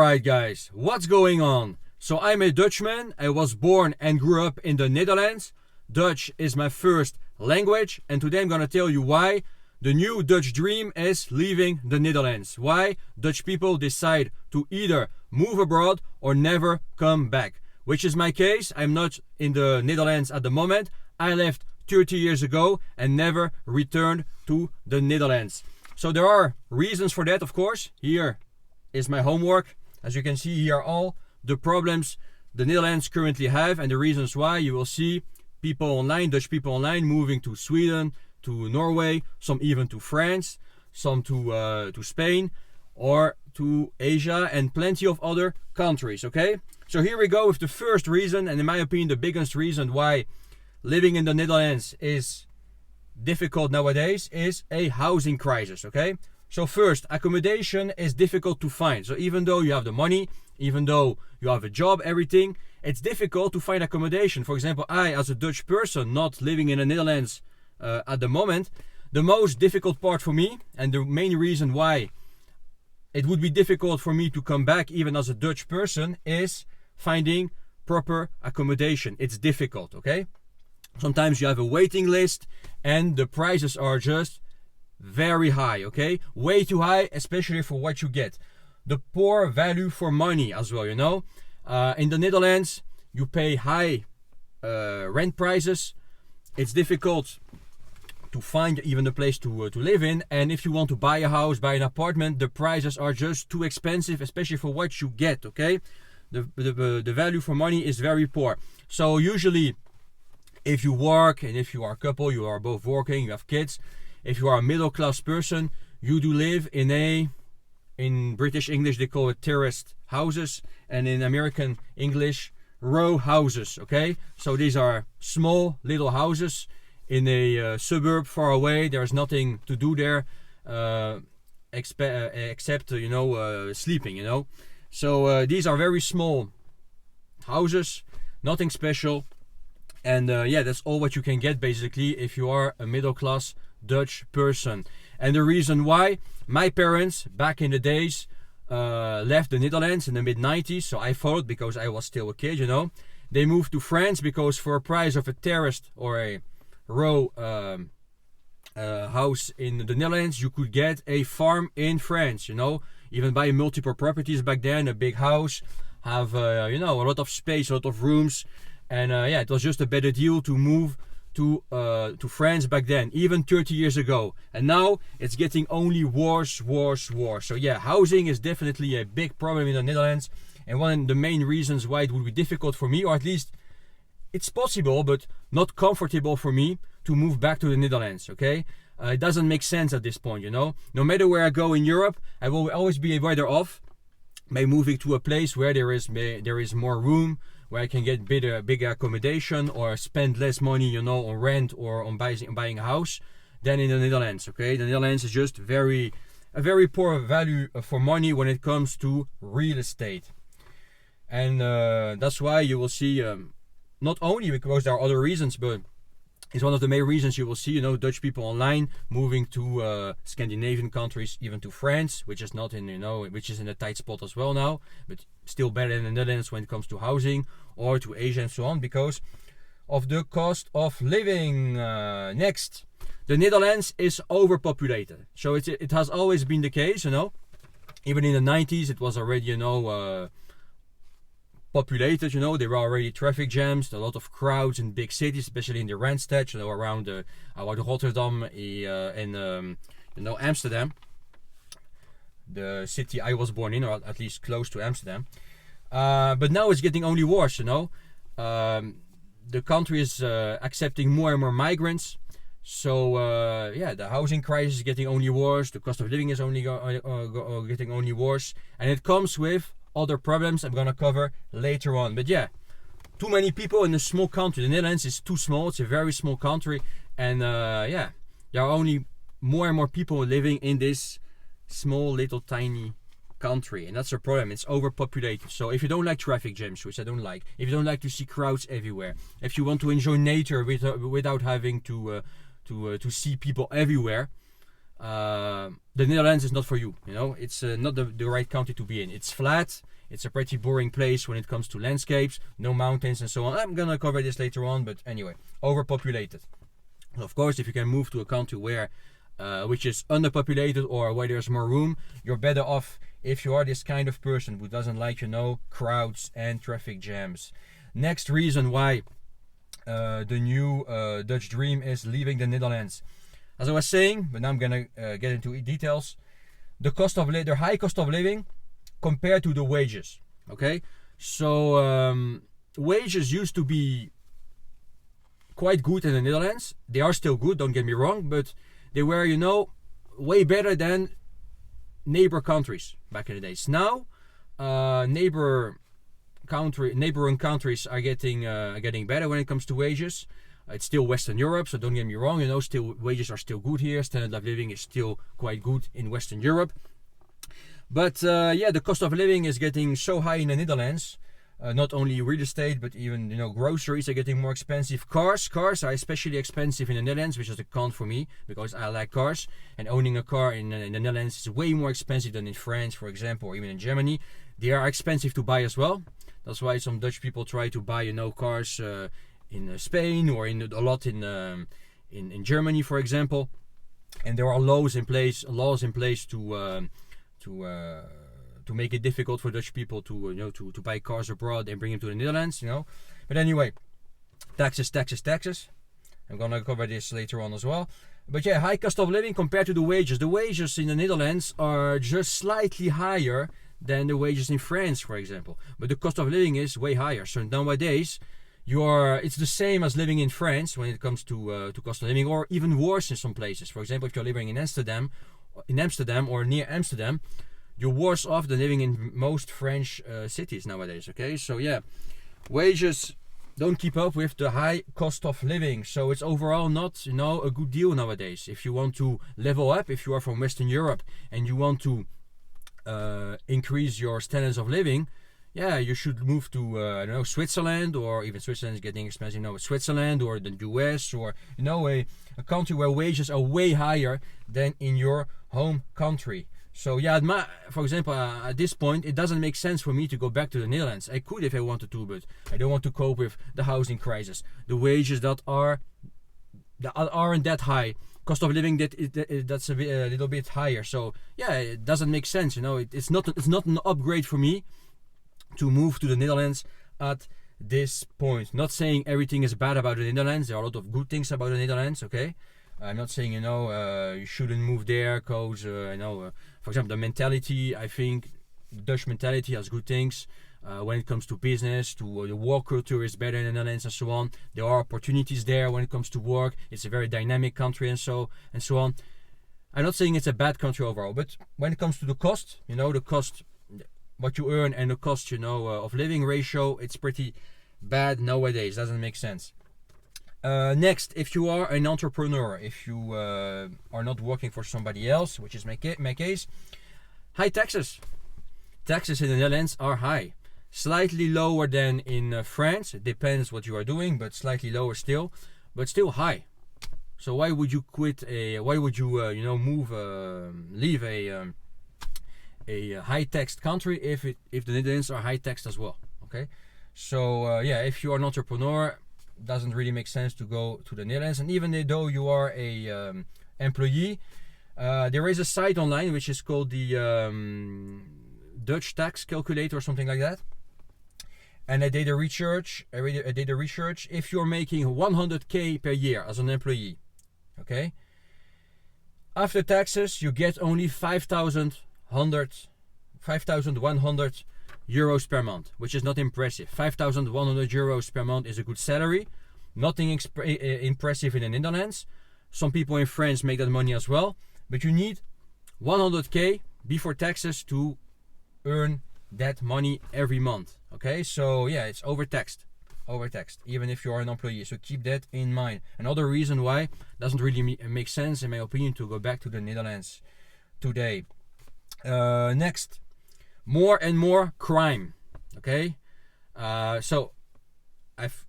Alright guys, what's going on? So I'm a Dutchman. I was born and grew up in the Netherlands. Dutch is my first language, and today I'm gonna tell you why the new Dutch dream is leaving the Netherlands. Why Dutch people decide to either move abroad or never come back. Which is my case. I'm not in the Netherlands at the moment. I left 30 years ago and never returned to the Netherlands. So there are reasons for that, of course. Here is my homework. As you can see, here are all the problems the Netherlands currently have and the reasons why. You will see people online, Dutch people online, moving to Sweden, to Norway, some even to France, some to Spain or to Asia, and plenty of other countries. Okay, so here we go with the first reason, and in my opinion the biggest reason why living in the Netherlands is difficult nowadays is a housing crisis. Okay, so first, accommodation is difficult to find. So even though you have the money, even though you have a job, everything, it's difficult to find accommodation. For example, I, as a Dutch person not living in the Netherlands at the moment, the most difficult part for me, and the main reason why it would be difficult for me to come back even as a Dutch person, is finding proper accommodation. It's difficult, okay? Sometimes you have a waiting list and the prices are just very high, okay? Way too high, especially for what you get. The poor value for money as well, you know? In the Netherlands, you pay high rent prices. It's difficult to find even a place to live in. And if you want to buy a house, buy an apartment, the prices are just too expensive, especially for what you get, okay? The value for money is very poor. So usually, if you work and if you are a couple, you are both working, you have kids, if you are a middle-class person, you do live in British English they call it terraced houses, and in American English row houses. Okay, so these are small little houses in a suburb far away. There's nothing to do there except sleeping, you know. So these are very small houses, nothing special, and yeah, that's all what you can get basically if you are a middle-class Dutch person. And the reason why, my parents back in the days left the Netherlands in the mid-90s, so I followed because I was still a kid, you know. They moved to France because for a price of a terraced or a row house in the Netherlands, you could get a farm in France, you know. Even buy multiple properties back then, a big house, have a lot of space, a lot of rooms, and yeah, it was just a better deal to move to France back then, even 30 years ago. And now it's getting only worse. So yeah, housing is definitely a big problem in the Netherlands, and one of the main reasons why it would be difficult for me, or at least it's possible but not comfortable for me, to move back to the Netherlands. Okay, it doesn't make sense at this point, you know. No matter where I go in Europe, I will always be better off by moving to a place where there is more room, where I can get bigger accommodation or spend less money, you know, on rent or on buying a house, than in the Netherlands. Okay, the Netherlands is just a very poor value for money when it comes to real estate, and that's why you will see, not only because there are other reasons, but it's one of the main reasons you will see, you know, Dutch people online moving to Scandinavian countries, even to France, which is not in, you know, which is in a tight spot as well now, but still better than the Netherlands when it comes to housing, or to Asia and so on, because of the cost of living. Next, the Netherlands is overpopulated. So it has always been the case, you know. Even in the 90s, it was already, you know, populated, you know. There were already traffic jams, a lot of crowds in big cities, especially in the Randstad, you know, around Rotterdam and you know, Amsterdam, the city I was born in, or at least close to Amsterdam. But now it's getting only worse, you know. The country is accepting more and more migrants. So yeah, the housing crisis is getting only worse. The cost of living is only getting only worse, and it comes with other problems I'm gonna cover later on. But yeah, too many people in a small country. The Netherlands is too small. It's a very small country, and yeah, there are only more and more people living in this small little tiny country, and that's the problem. It's overpopulated. So if you don't like traffic jams, which I don't like, if you don't like to see crowds everywhere, if you want to enjoy nature without having to see people everywhere, the Netherlands is not for you. You know, it's not the right country to be in. It's flat. It's a pretty boring place when it comes to landscapes, no mountains and so on. I'm gonna cover this later on, but anyway, overpopulated. Of course, if you can move to a country where which is underpopulated or where there's more room, you're better off if you are this kind of person who doesn't like, you know, crowds and traffic jams. Next reason why the new Dutch dream is leaving the Netherlands. As I was saying, but now I'm gonna get into details. The high cost of living compared to the wages. Okay, so wages used to be quite good in the Netherlands. They are still good, don't get me wrong, but they were, you know, way better than neighbor countries back in the days. Now, neighboring countries are getting better when it comes to wages. It's still Western Europe, so don't get me wrong. You know, still wages are still good here. Standard of living is still quite good in Western Europe. But yeah, the cost of living is getting so high in the Netherlands. Not only real estate, but even, you know, groceries are getting more expensive. Cars are especially expensive in the Netherlands, which is a con for me because I like cars. And owning a car in the Netherlands is way more expensive than in France, for example, or even in Germany. They are expensive to buy as well. That's why some Dutch people try to buy, you know, cars in Spain or in Germany, for example. And there are laws in place to make it difficult for Dutch people to buy cars abroad and bring them to the Netherlands, you know. But anyway, taxes. I'm gonna cover this later on as well. But yeah, high cost of living compared to the wages. The wages in the Netherlands are just slightly higher than the wages in France, for example. But the cost of living is way higher. So nowadays, it's the same as living in France when it comes to cost of living, or even worse in some places. For example, if you're living in Amsterdam or near Amsterdam, you're worse off than living in most French cities nowadays. Okay, so yeah, wages don't keep up with the high cost of living. So it's overall not, you know, a good deal nowadays. If you want to level up, if you are from Western Europe and you want to increase your standards of living, yeah, you should move to I don't know, Switzerland, or even Switzerland is getting expensive. You know, Switzerland or the US, or, you know, a country where wages are way higher than in your home country. So yeah, for example, at this point, it doesn't make sense for me to go back to the Netherlands. I could if I wanted to, but I don't want to cope with the housing crisis, the wages that aren't that high, cost of living that's a little bit higher. So yeah, it doesn't make sense. You know, it's not an upgrade for me to move to the Netherlands at this point. Not saying everything is bad about the Netherlands. There are a lot of good things about the Netherlands. Okay. I'm not saying, you know, you shouldn't move there because, you know, for example, the mentality, I think the Dutch mentality has good things. When it comes to business, to the work culture is better in the Netherlands and so on. There are opportunities there when it comes to work. It's a very dynamic country and so on. I'm not saying it's a bad country overall, but when it comes to the cost, you know, the cost, what you earn and the cost, you know, of living ratio, it's pretty bad nowadays. Doesn't make sense. Next, if you are an entrepreneur, if you are not working for somebody else, which is my case, high taxes. Taxes in the Netherlands are high. Slightly lower than in France. It depends what you are doing, but slightly lower still, but still high. So why would you leave a high taxed country if the Netherlands are high taxed as well? Okay, so yeah, if you are an entrepreneur, doesn't really make sense to go to the Netherlands. And even though you are a employee, there is a site online which is called the Dutch tax calculator or something like that. And I did a research. If you're making 100k per year as an employee, okay, after taxes you get only 5,100 euros per month, which is not impressive. 5,100 euros per month is a good salary. Nothing impressive in the Netherlands. Some people in France make that money as well, but you need 100k before taxes to earn that money every month. Okay, so yeah, it's overtaxed, even if you are an employee. So keep that in mind. Another reason why it doesn't really make sense, in my opinion, to go back to the Netherlands today. Next, more and more crime. Okay, so I've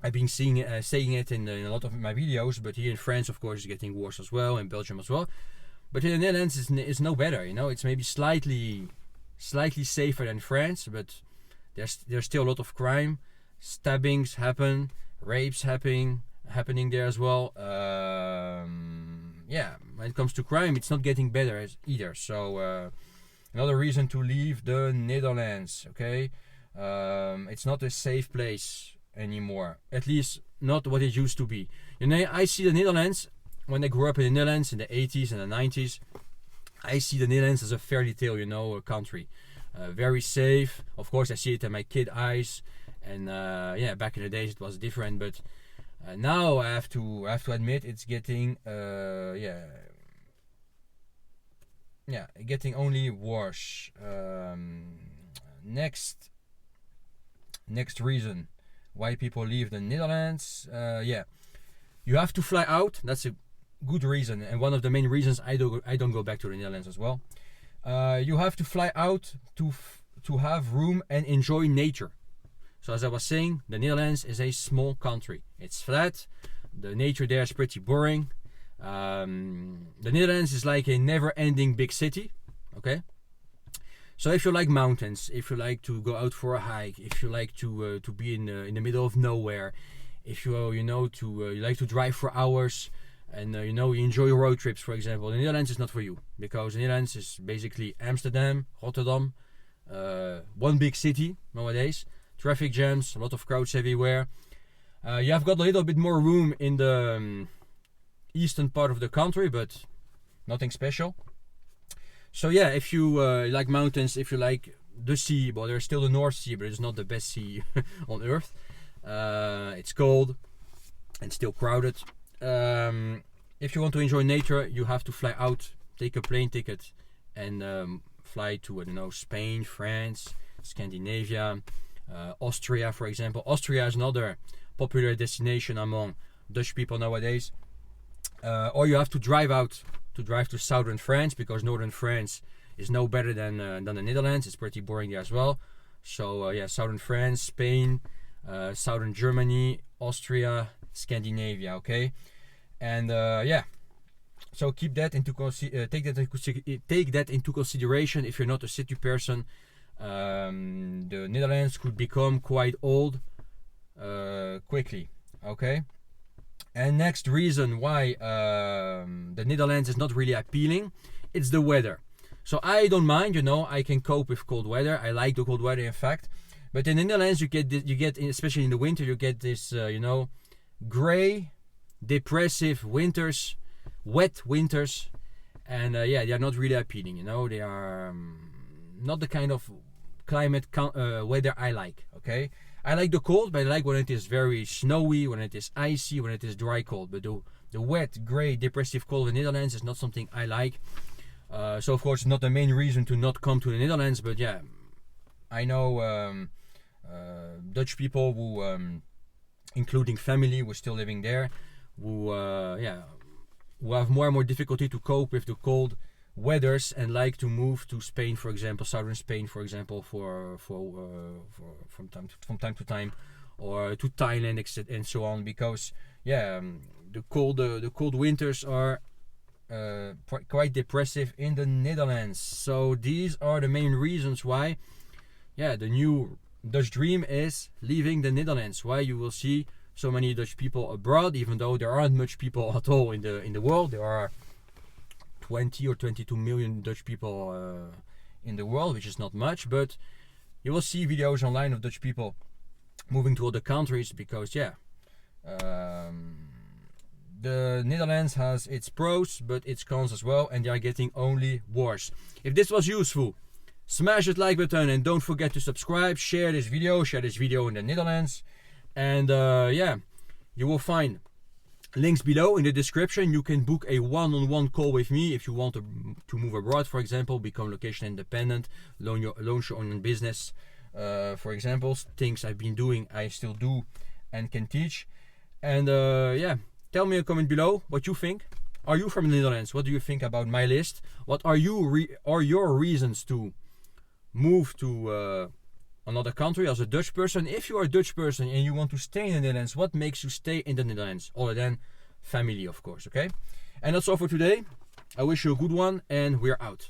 I've been saying it in a lot of my videos, but here in France, of course, it's getting worse as well, in Belgium as well. But in the Netherlands, it's no better. You know, it's maybe slightly safer than France, but there's still a lot of crime. Stabbings happen, rapes happening there as well. Yeah, when it comes to crime, it's not getting better either. So another reason to leave the Netherlands. Okay, it's not a safe place anymore, at least not what it used to be. You know, I see the Netherlands, when I grew up in the Netherlands in the 80s and the 90s, I see the Netherlands as a fairy tale, you know, a country. Very safe. Of course, I see it in my kid eyes, and yeah, back in the days it was different, but now I have to admit it's getting getting only worse. Next reason why people leave the Netherlands. You have to fly out. That's a good reason, and one of the main reasons I don't go back to the Netherlands as well. You have to fly out to have room and enjoy nature. So as I was saying, the Netherlands is a small country. It's flat. The nature there is pretty boring. The Netherlands is like a never-ending big city. Okay. So if you like mountains, if you like to go out for a hike, if you like to be in the middle of nowhere, if you like to drive for hours, and you enjoy road trips, for example, the Netherlands is not for you, because the Netherlands is basically Amsterdam, Rotterdam, one big city nowadays. Traffic jams, a lot of crowds everywhere. You have got a little bit more room in the eastern part of the country, but nothing special. So yeah, if you like mountains, if you like the sea, well, there's still the North Sea, but it's not the best sea on earth. It's cold and still crowded. If you want to enjoy nature, you have to fly out, take a plane ticket, and fly to, I don't know, Spain, France, Scandinavia, Austria, for example. Austria is another popular destination among Dutch people nowadays. Or you have to drive to southern France, because northern France is no better than the Netherlands. It's pretty boring there as well. So yeah, southern France, Spain, southern Germany, Austria, Scandinavia. Okay, and yeah. So keep that into take that into consideration if you're not a city person. The Netherlands could become quite old quickly. Okay. And next reason why the Netherlands is not really appealing, it's the weather. So I don't mind, I can cope with cold weather. I like the cold weather, in fact. But in the Netherlands, you get especially in the winter, you get this, gray, depressive winters, wet winters, and yeah, they are not really appealing. They are not the kind of climate weather I like. Okay. I like the cold, but I like when it is very snowy, when it is icy, when it is dry cold. But the wet, grey, depressive cold in the Netherlands is not something I like. So of course, it's not the main reason to not come to the Netherlands. But yeah, I know Dutch people who, including family, who are still living there, who have more and more difficulty to cope with the cold weathers and like to move to Spain, for example, southern Spain, for example, from time to time, or to Thailand, and so on, because yeah, the cold winters are quite depressive in the Netherlands. So these are the main reasons why, yeah, the new Dutch dream is leaving the Netherlands. Why you will see so many Dutch people abroad, even though there aren't much people at all in the world. There are 20 or 22 million Dutch people in the world, which is not much, but you will see videos online of Dutch people moving to other countries, because yeah, the Netherlands has its pros but its cons as well, and they are getting only worse. If this was useful, smash that like button, and don't forget to subscribe, share this video in the Netherlands, and yeah, you will find links below in the description. You can book a one-on-one call with me if you want to move abroad, for example, become location independent, launch your own business, for example, things I've been doing, I still do and can teach. And yeah, tell me in a comment below what you think. Are you from the Netherlands? What do you think about my list? What are your reasons to move to another country as a Dutch person. If you are a Dutch person and you want to stay in the Netherlands, what makes you stay in the Netherlands? Other than family, of course, okay? And that's all for today. I wish you a good one, and we're out.